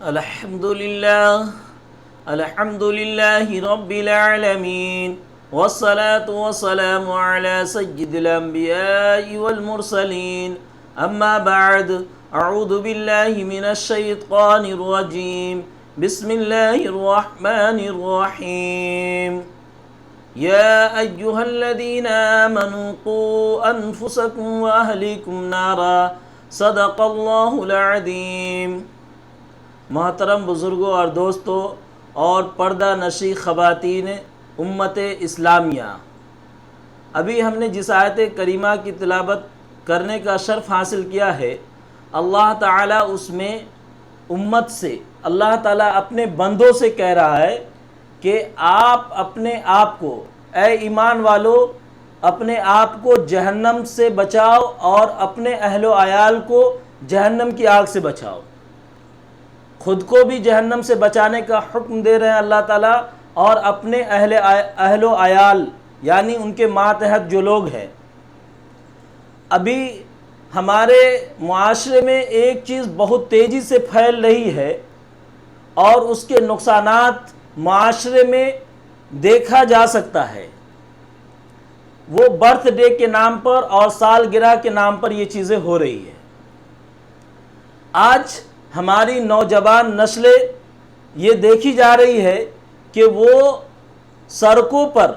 الحمد للہ رب العالمین والصلاة والسلام علی سید الانبیاء والمرسلین اما بعد اعوذ باللہ من الشیطان الرجیم بسم اللہ الرحمن الرحیم یا ایہا الذین آمنوا قوا انفسکم واہلیکم نارا صدق اللہ العظیم۔ محترم بزرگوں اور دوستوں اور پردہ نشی خواتین امت اسلامیہ، ابھی ہم نے جس آیت کریمہ کی تلاوت کرنے کا شرف حاصل کیا ہے، اللہ تعالیٰ اس میں امت سے، اللہ تعالیٰ اپنے بندوں سے کہہ رہا ہے کہ آپ اپنے آپ کو، اے ایمان والو، اپنے آپ کو جہنم سے بچاؤ اور اپنے اہل و عیال کو جہنم کی آگ سے بچاؤ۔ خود کو بھی جہنم سے بچانے کا حکم دے رہے ہیں اللہ تعالیٰ، اور اپنے اہل و عیال یعنی ان کے ماتحت جو لوگ ہیں۔ ابھی ہمارے معاشرے میں ایک چیز بہت تیزی سے پھیل رہی ہے اور اس کے نقصانات معاشرے میں دیکھا جا سکتا ہے، وہ برتھ ڈے کے نام پر اور سالگرہ کے نام پر یہ چیزیں ہو رہی ہیں۔ آج ہماری نوجوان نسلیں یہ دیکھی جا رہی ہے کہ وہ سڑکوں پر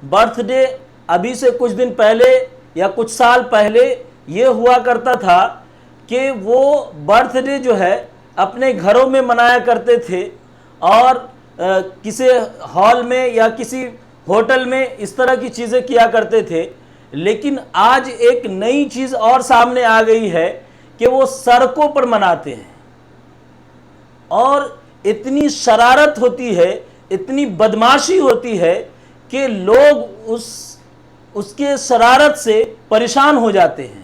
برتھ ڈے، ابھی سے کچھ دن پہلے یا کچھ سال پہلے یہ ہوا کرتا تھا کہ وہ برتھ ڈے جو ہے اپنے گھروں میں منایا کرتے تھے اور کسی ہال میں یا کسی ہوٹل میں اس طرح کی چیزیں کیا کرتے تھے، لیکن آج ایک نئی چیز اور سامنے آ گئی ہے کہ وہ سڑکوں پر مناتے ہیں، اور اتنی شرارت ہوتی ہے، اتنی بدماشی ہوتی ہے کہ لوگ اس کے شرارت سے پریشان ہو جاتے ہیں،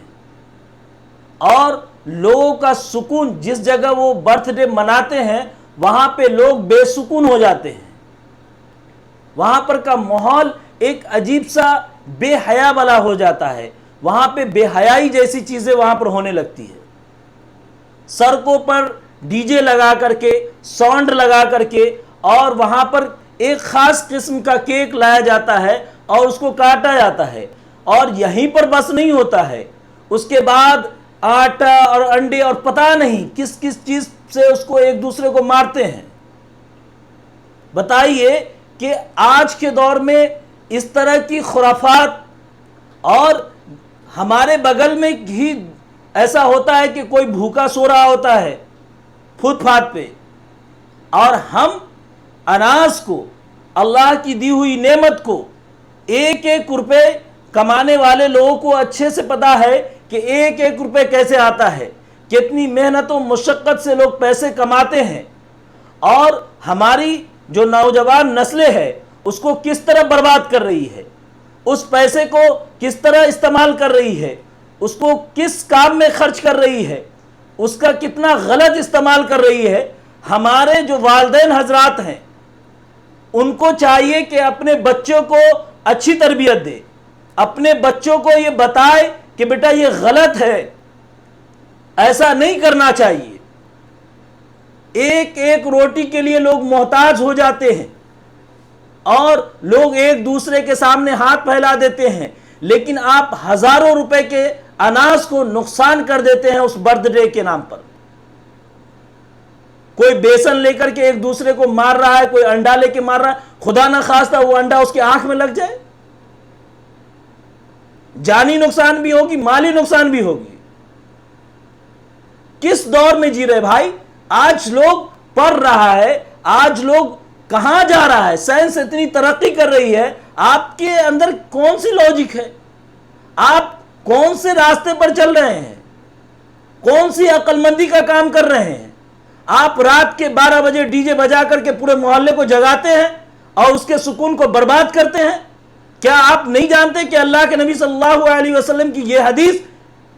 اور لوگوں کا سکون، جس جگہ وہ برتھ ڈے مناتے ہیں وہاں پہ لوگ بے سکون ہو جاتے ہیں، وہاں پر کا ماحول ایک عجیب سا بے حیا والا ہو جاتا ہے، وہاں پہ بے حیائی جیسی چیزیں وہاں پر ہونے لگتی ہے۔ سڑکوں پر ڈی جے لگا کر کے، ساؤنڈ لگا کر کے، اور وہاں پر ایک خاص قسم کا کیک لایا جاتا ہے اور اس کو کاٹا جاتا ہے، اور یہیں پر بس نہیں ہوتا ہے، اس کے بعد آٹا اور انڈے اور پتہ نہیں کس کس چیز سے اس کو ایک دوسرے کو مارتے ہیں۔ بتائیے کہ آج کے دور میں اس طرح کی خرافات، اور ہمارے بغل میں ہی ایسا ہوتا ہے کہ کوئی بھوکا سو رہا ہوتا ہے فٹ پاتھ پہ، اور ہم اناج کو، اللہ کی دی ہوئی نعمت کو، ایک ایک روپے کمانے والے لوگوں کو اچھے سے پتا ہے کہ ایک ایک روپے کیسے آتا ہے، کتنی محنت و مشقت سے لوگ پیسے کماتے ہیں، اور ہماری جو نوجوان نسلیں ہے اس کو کس طرح برباد کر رہی ہے، اس پیسے کو کس طرح استعمال کر رہی ہے، اس کو کس کام میں خرچ کر رہی ہے، اس کا کتنا غلط استعمال کر رہی ہے۔ ہمارے جو والدین حضرات ہیں ان کو چاہیے کہ اپنے بچوں کو اچھی تربیت دے، اپنے بچوں کو یہ بتائے کہ بیٹا یہ غلط ہے، ایسا نہیں کرنا چاہیے۔ ایک ایک روٹی کے لیے لوگ محتاج ہو جاتے ہیں اور لوگ ایک دوسرے کے سامنے ہاتھ پھیلا دیتے ہیں، لیکن آپ ہزاروں روپے کے اناج کو نقصان کر دیتے ہیں اس برتھ ڈے کے نام پر۔ کوئی بیسن لے کر کے ایک دوسرے کو مار رہا ہے، کوئی انڈا لے کے مار رہا ہے، خدا نہ خواستہ وہ انڈا اس کی آنکھ میں لگ جائے، جانی نقصان بھی ہوگی، مالی نقصان بھی ہوگی۔ کس دور میں جی رہے بھائی؟ آج لوگ پڑھ رہا ہے، آج لوگ کہاں جا رہا ہے، سائنس اتنی ترقی کر رہی ہے، آپ کے اندر کون سی لاجک ہے؟ آپ کون سے راستے پر چل رہے ہیں؟ کون سی عقل مندی کا کام کر رہے ہیں؟ آپ رات کے 12 بجے ڈی جے بجا کر کے پورے محلے کو جگاتے ہیں اور اس کے سکون کو برباد کرتے ہیں۔ کیا آپ نہیں جانتے کہ اللہ کے نبی صلی اللہ علیہ وسلم کی یہ حدیث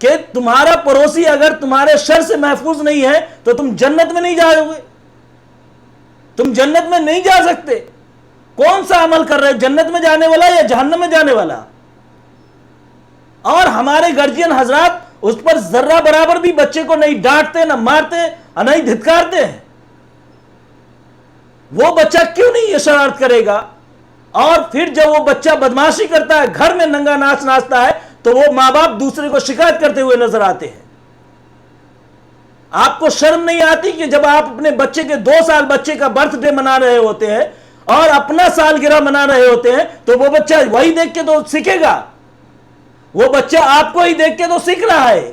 کہ تمہارا پڑوسی اگر تمہارے شر سے محفوظ نہیں ہے تو تم جنت میں نہیں جاؤ گے، تم جنت میں نہیں جا سکتے۔ کون سا عمل کر رہے، جنت میں جانے والا یا جہنم میں جانے والا؟ اور ہمارے گارجین حضرات اس پر ذرہ برابر بھی بچے کو نہیں ڈانٹتے، نہ مارتے، نہ ہی دھتکارتے ہیں۔ وہ بچہ کیوں نہیں یہ شرارت کرے گا؟ اور پھر جب وہ بچہ بدماشی کرتا ہے، گھر میں ننگا ناچ ناچتا ہے، تو وہ ماں باپ دوسرے کو شکایت کرتے ہوئے نظر آتے ہیں۔ آپ کو شرم نہیں آتی کہ جب آپ اپنے بچے کے 2 سال بچے کا برتھ ڈے منا رہے ہوتے ہیں اور اپنا سالگرہ منا رہے ہوتے ہیں، تو وہ بچہ وہی دیکھ کے تو سیکھے گا، وہ بچہ آپ کو ہی دیکھ کے تو سیکھ رہا ہے۔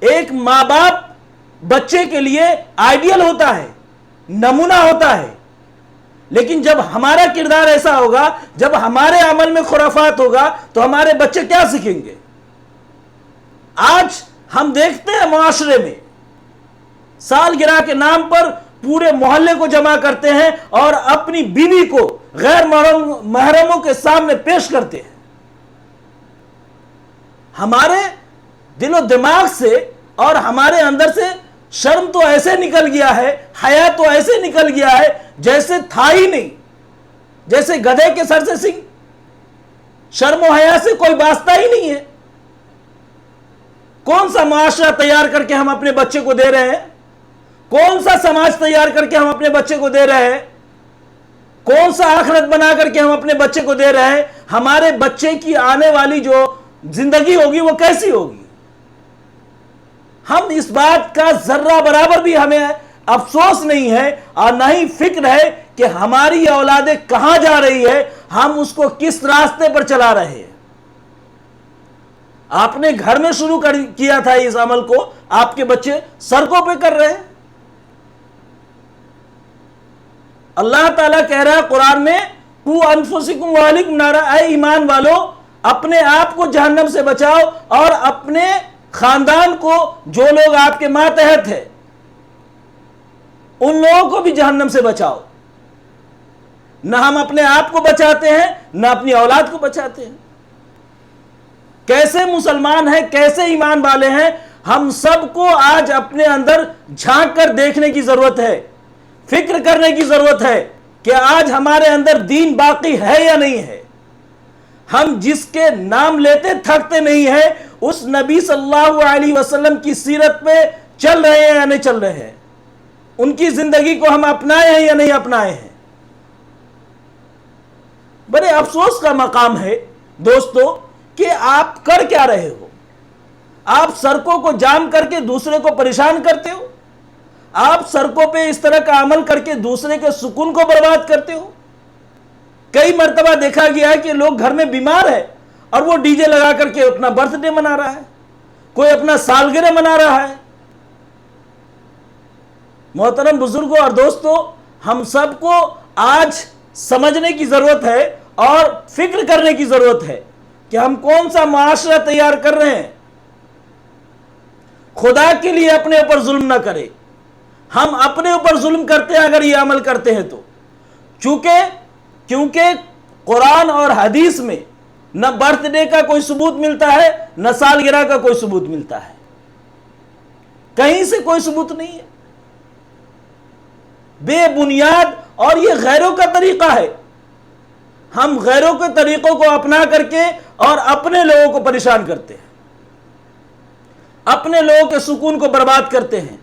ایک ماں باپ بچے کے لیے آئیڈیل ہوتا ہے، نمونہ ہوتا ہے، لیکن جب ہمارا کردار ایسا ہوگا، جب ہمارے عمل میں خرافات ہوگا، تو ہمارے بچے کیا سیکھیں گے؟ آج ہم دیکھتے ہیں معاشرے میں سالگرہ کے نام پر پورے محلے کو جمع کرتے ہیں اور اپنی بیوی کو غیر محرموں کے سامنے پیش کرتے ہیں۔ ہمارے دل و دماغ سے اور ہمارے اندر سے شرم تو ایسے نکل گیا ہے، حیا تو ایسے نکل گیا ہے جیسے تھا ہی نہیں، جیسے گدھے کے سر سے سنگ۔ شرم و حیا سے کوئی واسطہ ہی نہیں ہے۔ کون سا معاشرہ تیار کر کے ہم اپنے بچے کو دے رہے ہیں؟ کون سا سماج تیار کر کے ہم اپنے بچے کو دے رہے ہیں؟ کون سا آخرت بنا کر کے ہم اپنے بچے کو دے رہے ہیں؟ ہمارے بچے کی آنے والی جو زندگی ہوگی وہ کیسی ہوگی؟ ہم اس بات کا ذرہ برابر بھی ہمیں افسوس نہیں ہے اور نہ ہی فکر ہے کہ ہماری اولادیں کہاں جا رہی ہے، ہم اس کو کس راستے پر چلا رہے ہیں۔ آپ نے گھر میں شروع کیا تھا اس عمل کو، آپ کے بچے سڑکوں پہ کر رہے ہیں۔ اللہ تعالیٰ کہہ رہا ہے قرآن میں، قُوا أَنفُسَكُمْ وَأَهْلِيكُمْ نَارًا، اے ایمان والو اپنے آپ کو جہنم سے بچاؤ اور اپنے خاندان کو، جو لوگ آپ کے ماتحت ہیں ان لوگوں کو بھی جہنم سے بچاؤ۔ نہ ہم اپنے آپ کو بچاتے ہیں، نہ اپنی اولاد کو بچاتے ہیں۔ کیسے مسلمان ہیں، کیسے ایمان والے ہیں، ہم سب کو آج اپنے اندر جھانک کر دیکھنے کی ضرورت ہے، فکر کرنے کی ضرورت ہے کہ آج ہمارے اندر دین باقی ہے یا نہیں ہے۔ ہم جس کے نام لیتے تھکتے نہیں ہیں، اس نبی صلی اللہ علیہ وسلم کی سیرت پہ چل رہے ہیں یا نہیں چل رہے ہیں، ان کی زندگی کو ہم اپنائے ہیں یا نہیں اپنائے ہیں۔ بڑے افسوس کا مقام ہے دوستو کہ آپ کر کیا رہے ہو؟ آپ سڑکوں کو جام کر کے دوسرے کو پریشان کرتے ہو، آپ سڑکوں پہ اس طرح کا عمل کر کے دوسرے کے سکون کو برباد کرتے ہو۔ کئی مرتبہ دیکھا گیا ہے کہ لوگ گھر میں بیمار ہے اور وہ ڈی جے لگا کر کے اپنا برتھ ڈے منا رہا ہے، کوئی اپنا سالگرہ منا رہا ہے۔ محترم بزرگوں اور دوستوں، ہم سب کو آج سمجھنے کی ضرورت ہے اور فکر کرنے کی ضرورت ہے کہ ہم کون سا معاشرہ تیار کر رہے ہیں۔ خدا کے لیے اپنے اوپر ظلم نہ کرے، ہم اپنے اوپر ظلم کرتے ہیں اگر یہ عمل کرتے ہیں تو، کیونکہ قرآن اور حدیث میں نہ برتھ ڈے کا کوئی ثبوت ملتا ہے، نہ سالگرہ کا کوئی ثبوت ملتا ہے، کہیں سے کوئی ثبوت نہیں ہے، بے بنیاد۔ اور یہ غیروں کا طریقہ ہے، ہم غیروں کے طریقوں کو اپنا کر کے اور اپنے لوگوں کو پریشان کرتے ہیں، اپنے لوگوں کے سکون کو برباد کرتے ہیں۔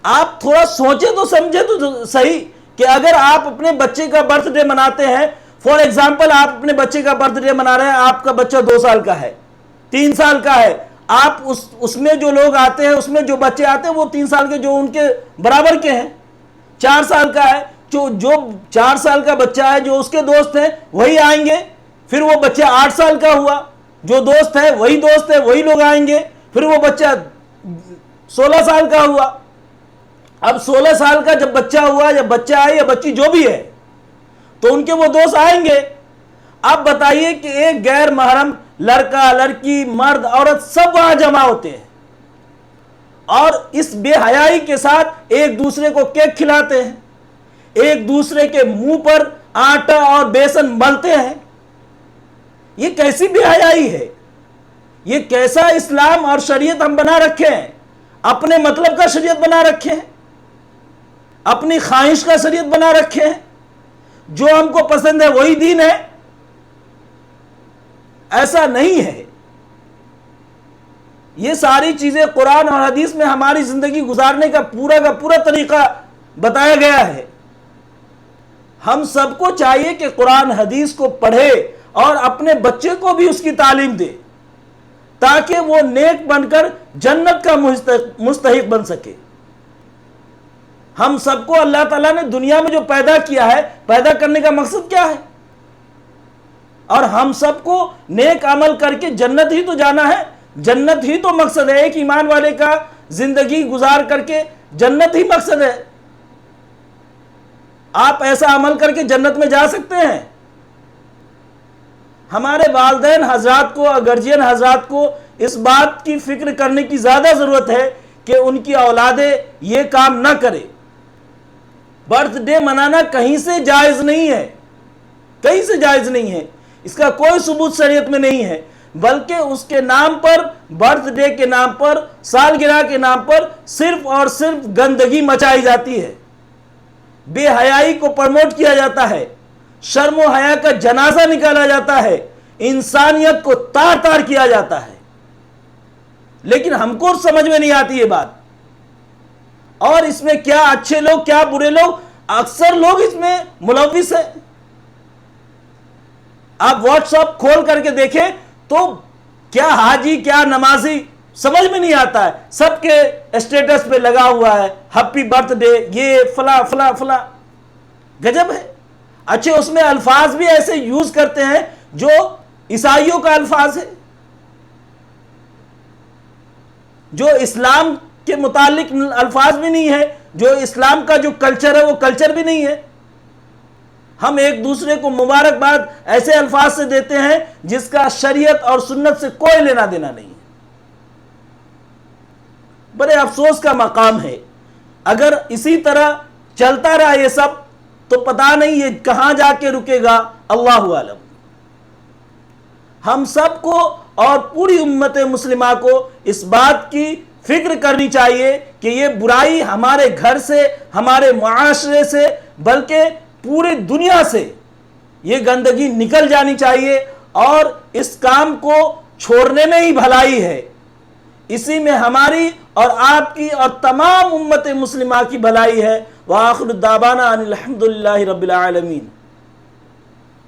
آپ تھوڑا سوچیں تو سمجھیں تو صحیح کہ اگر آپ اپنے بچے کا برتھ ڈے مناتے ہیں، فار ایگزامپل آپ اپنے بچے کا برتھ ڈے منا رہے ہیں، آپ کا بچہ 2 سال کا ہے، 3 سال کا ہے، آپ اس میں جو لوگ آتے ہیں، اس میں جو بچے آتے ہیں وہ 3 سال کے جو ان کے برابر کے ہیں، 4 سال کا ہے، جو 4 سال کا بچہ ہے جو اس کے دوست ہیں وہی آئیں گے، پھر وہ بچہ 8 سال کا ہوا، جو دوست ہے وہی دوست ہے وہی لوگ آئیں گے، پھر وہ بچہ 16 سال کا ہوا۔ اب 16 سال کا جب بچہ ہوا یا بچہ آئے یا بچی جو بھی ہے تو ان کے وہ دوست آئیں گے۔ اب بتائیے کہ ایک غیر محرم لڑکا، لڑکی، مرد، عورت سب وہاں جمع ہوتے ہیں اور اس بے حیائی کے ساتھ ایک دوسرے کو کیک کھلاتے ہیں، ایک دوسرے کے منہ پر آٹا اور بیسن ملتے ہیں۔ یہ کیسی بے حیائی ہے؟ یہ کیسا اسلام اور شریعت ہم بنا رکھے ہیں؟ اپنے مطلب کا شریعت بنا رکھے ہیں، اپنی خواہش کا شریعت بنا رکھے ہیں، جو ہم کو پسند ہے وہی دین ہے۔ ایسا نہیں ہے۔ یہ ساری چیزیں قرآن اور حدیث میں ہماری زندگی گزارنے کا پورا طریقہ بتایا گیا ہے۔ ہم سب کو چاہیے کہ قرآن حدیث کو پڑھے اور اپنے بچے کو بھی اس کی تعلیم دے تاکہ وہ نیک بن کر جنت کا مستحق بن سکے۔ ہم سب کو اللہ تعالیٰ نے دنیا میں جو پیدا کیا ہے، پیدا کرنے کا مقصد کیا ہے؟ اور ہم سب کو نیک عمل کر کے جنت ہی تو جانا ہے، جنت ہی تو مقصد ہے۔ ایک ایمان والے کا زندگی گزار کر کے جنت ہی مقصد ہے۔ آپ ایسا عمل کر کے جنت میں جا سکتے ہیں؟ ہمارے والدین حضرات کو، گارجین حضرات کو اس بات کی فکر کرنے کی زیادہ ضرورت ہے کہ ان کی اولادیں یہ کام نہ کرے۔ برتھ ڈے منانا کہیں سے جائز نہیں ہے، کہیں سے جائز نہیں ہے، اس کا کوئی ثبوت شریعت میں نہیں ہے، بلکہ اس کے نام پر، برتھ ڈے کے نام پر، سالگرہ کے نام پر صرف اور صرف گندگی مچائی جاتی ہے، بے حیائی کو پروموٹ کیا جاتا ہے، شرم و حیا کا جنازہ نکالا جاتا ہے، انسانیت کو تار تار کیا جاتا ہے۔ لیکن ہم کو سمجھ میں نہیں آتی یہ بات، اور اس میں کیا اچھے لوگ کیا برے لوگ، اکثر لوگ اس میں ملوث ہیں۔ آپ واٹس ایپ کھول کر کے دیکھیں تو کیا حاجی کیا نمازی سمجھ میں نہیں آتا ہے، سب کے اسٹیٹس پہ لگا ہوا ہے ہیپی برتھ ڈے، یہ فلاں فلاں فلاں، گجب ہے۔ اچھے اس میں الفاظ بھی ایسے یوز کرتے ہیں جو عیسائیوں کا الفاظ ہے، جو اسلام کے متعلق الفاظ بھی نہیں ہے، جو اسلام کا جو کلچر ہے وہ کلچر بھی نہیں ہے۔ ہم ایک دوسرے کو مبارکباد ایسے الفاظ سے دیتے ہیں جس کا شریعت اور سنت سے کوئی لینا دینا نہیں ہے۔ بڑے افسوس کا مقام ہے، اگر اسی طرح چلتا رہا یہ سب تو پتہ نہیں یہ کہاں جا کے رکے گا، اللہ عالم۔ ہم سب کو اور پوری امت مسلمہ کو اس بات کی فکر کرنی چاہیے کہ یہ برائی ہمارے گھر سے، ہمارے معاشرے سے، بلکہ پوری دنیا سے یہ گندگی نکل جانی چاہیے، اور اس کام کو چھوڑنے میں ہی بھلائی ہے، اسی میں ہماری اور آپ کی اور تمام امت مسلمہ کی بھلائی ہے۔ وآخر دعوانا ان الحمد للہ رب العالمین۔